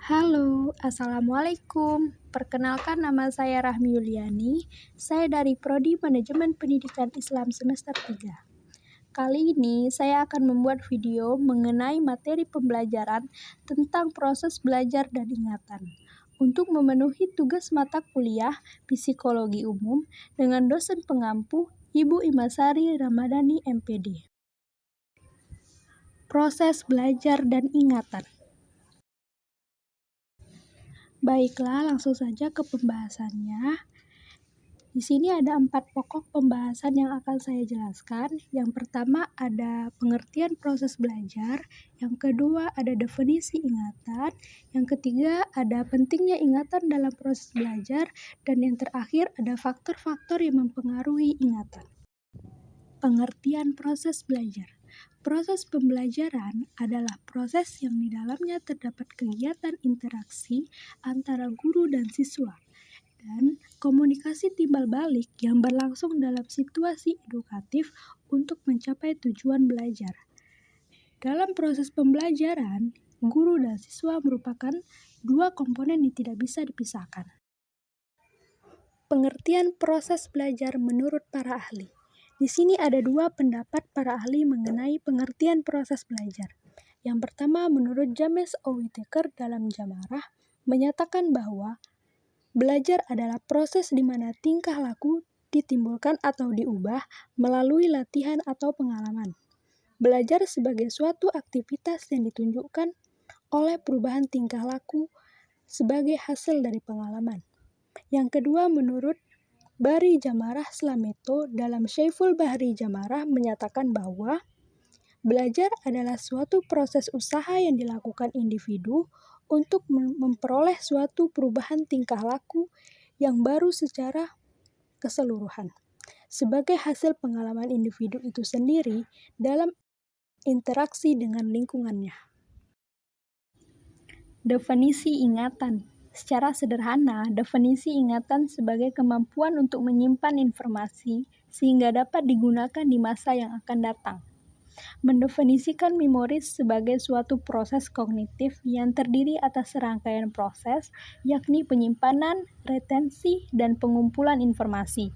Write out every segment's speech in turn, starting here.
Halo, Assalamualaikum. Perkenalkan nama saya Rahmi Yuliani. Saya dari Prodi Manajemen Pendidikan Islam semester 3. Kali ini saya akan membuat video mengenai materi pembelajaran tentang proses belajar dan ingatan. Untuk memenuhi tugas mata kuliah Psikologi Umum dengan dosen pengampu Ibu Imasari Ramadhani MPD. Proses belajar dan ingatan. Baiklah, langsung saja ke pembahasannya. Di sini ada 4 pokok pembahasan yang akan saya jelaskan. Yang pertama ada pengertian proses belajar, yang kedua ada definisi ingatan, yang ketiga ada pentingnya ingatan dalam proses belajar, dan yang terakhir ada faktor-faktor yang mempengaruhi ingatan. Pengertian proses belajar. Proses pembelajaran adalah proses yang di dalamnya terdapat kegiatan interaksi antara guru dan siswa, dan komunikasi timbal balik yang berlangsung dalam situasi edukatif untuk mencapai tujuan belajar. Dalam proses pembelajaran, guru dan siswa merupakan dua komponen yang tidak bisa dipisahkan. Pengertian proses belajar menurut para ahli. Di sini ada dua pendapat para ahli mengenai pengertian proses belajar. Yang pertama, menurut James O. Whittaker dalam Jamarah, menyatakan bahwa belajar adalah proses di mana tingkah laku ditimbulkan atau diubah melalui latihan atau pengalaman. Belajar sebagai suatu aktivitas yang ditunjukkan oleh perubahan tingkah laku sebagai hasil dari pengalaman. Yang kedua, menurut Bari Jamarah Slameto dalam Syaiful Bahri Jamarah menyatakan bahwa belajar adalah suatu proses usaha yang dilakukan individu untuk memperoleh suatu perubahan tingkah laku yang baru secara keseluruhan, sebagai hasil pengalaman individu itu sendiri dalam interaksi dengan lingkungannya. Definisi ingatan. Secara sederhana, definisi ingatan sebagai kemampuan untuk menyimpan informasi sehingga dapat digunakan di masa yang akan datang. Mendefinisikan memori sebagai suatu proses kognitif yang terdiri atas serangkaian proses, yakni penyimpanan, retensi, dan pengumpulan informasi.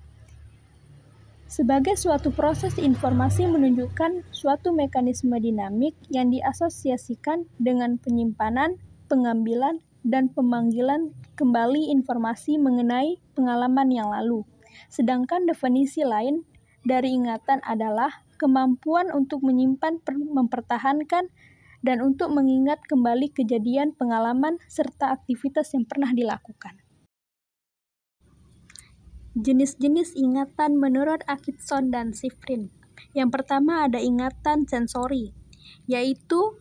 Sebagai suatu proses informasi menunjukkan suatu mekanisme dinamik yang diasosiasikan dengan penyimpanan, pengambilan, dan pemanggilan kembali informasi mengenai pengalaman yang lalu. Sedangkan definisi lain dari ingatan adalah kemampuan untuk menyimpan, mempertahankan, dan untuk mengingat kembali kejadian, pengalaman, serta aktivitas yang pernah dilakukan. Jenis-jenis ingatan menurut Atkinson dan Shiffrin. Yang pertama ada ingatan sensori, yaitu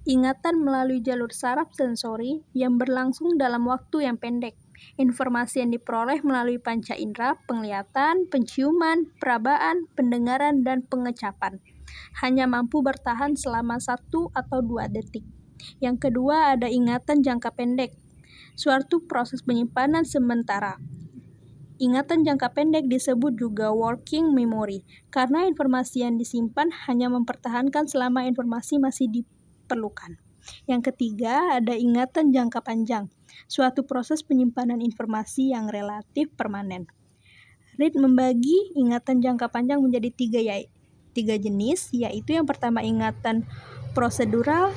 ingatan melalui jalur saraf sensori yang berlangsung dalam waktu yang pendek. Informasi yang diperoleh melalui panca indera, penglihatan, penciuman, perabaan, pendengaran, dan pengecapan. Hanya mampu bertahan selama 1 atau 2 detik. Yang kedua ada ingatan jangka pendek, suatu proses penyimpanan sementara. Ingatan jangka pendek disebut juga working memory, karena informasi yang disimpan hanya mempertahankan selama informasi masih diperlukan. Yang ketiga, ada ingatan jangka panjang, suatu proses penyimpanan informasi yang relatif permanen. Reid membagi ingatan jangka panjang menjadi 3 jenis, yaitu yang pertama ingatan prosedural,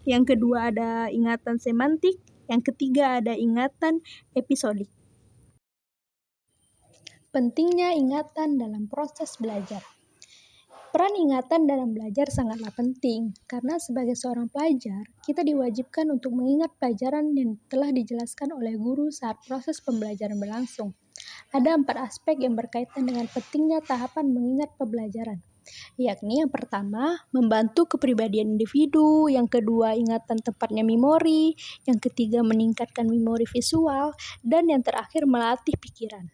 yang kedua ada ingatan semantik, yang ketiga ada ingatan episodik. Pentingnya ingatan dalam proses belajar. Peran ingatan dalam belajar sangatlah penting, karena sebagai seorang pelajar, kita diwajibkan untuk mengingat pelajaran yang telah dijelaskan oleh guru saat proses pembelajaran berlangsung. Ada 4 aspek yang berkaitan dengan pentingnya tahapan mengingat pembelajaran, yakni yang pertama, membantu kepribadian individu, yang kedua, ingatan tepatnya memori, yang ketiga, meningkatkan memori visual, dan yang terakhir, melatih pikiran.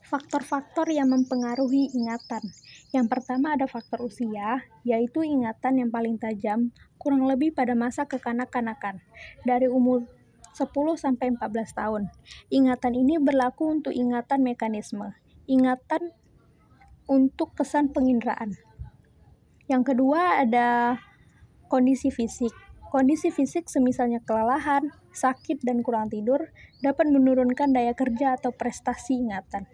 Faktor-faktor yang mempengaruhi ingatan. Yang pertama ada faktor usia, yaitu ingatan yang paling tajam kurang lebih pada masa kekanak-kanakan, dari umur 10 sampai 14 tahun. Ingatan ini berlaku untuk ingatan mekanisme, ingatan untuk kesan penginderaan. Yang kedua ada kondisi fisik, Kondisi fisik semisalnya kelelahan, sakit, dan kurang tidur dapat menurunkan daya kerja atau prestasi ingatan.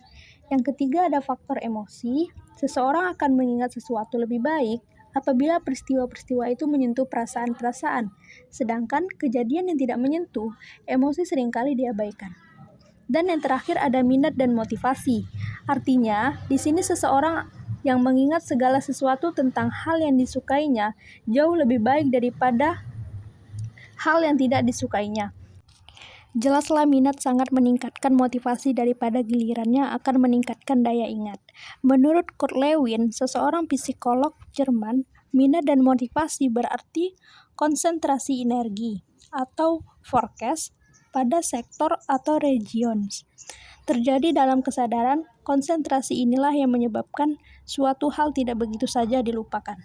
Yang ketiga ada faktor emosi. Seseorang akan mengingat sesuatu lebih baik apabila peristiwa-peristiwa itu menyentuh perasaan-perasaan, sedangkan kejadian yang tidak menyentuh, emosi seringkali diabaikan. Dan yang terakhir ada minat dan motivasi. Artinya, di sini seseorang yang mengingat segala sesuatu tentang hal yang disukainya jauh lebih baik daripada hal yang tidak disukainya. Jelaslah minat sangat meningkatkan motivasi daripada gilirannya akan meningkatkan daya ingat. Menurut Kurt Lewin, seseorang psikolog Jerman, minat dan motivasi berarti konsentrasi energi atau forecast pada sektor atau regions. Terjadi dalam kesadaran, konsentrasi inilah yang menyebabkan suatu hal tidak begitu saja dilupakan.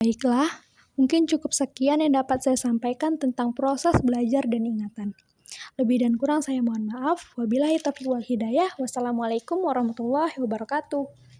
Baiklah, mungkin cukup sekian yang dapat saya sampaikan tentang proses belajar dan ingatan. Lebih dan kurang saya mohon maaf. Wabillahi taufiq wal hidayah. Wassalamualaikum warahmatullahi wabarakatuh.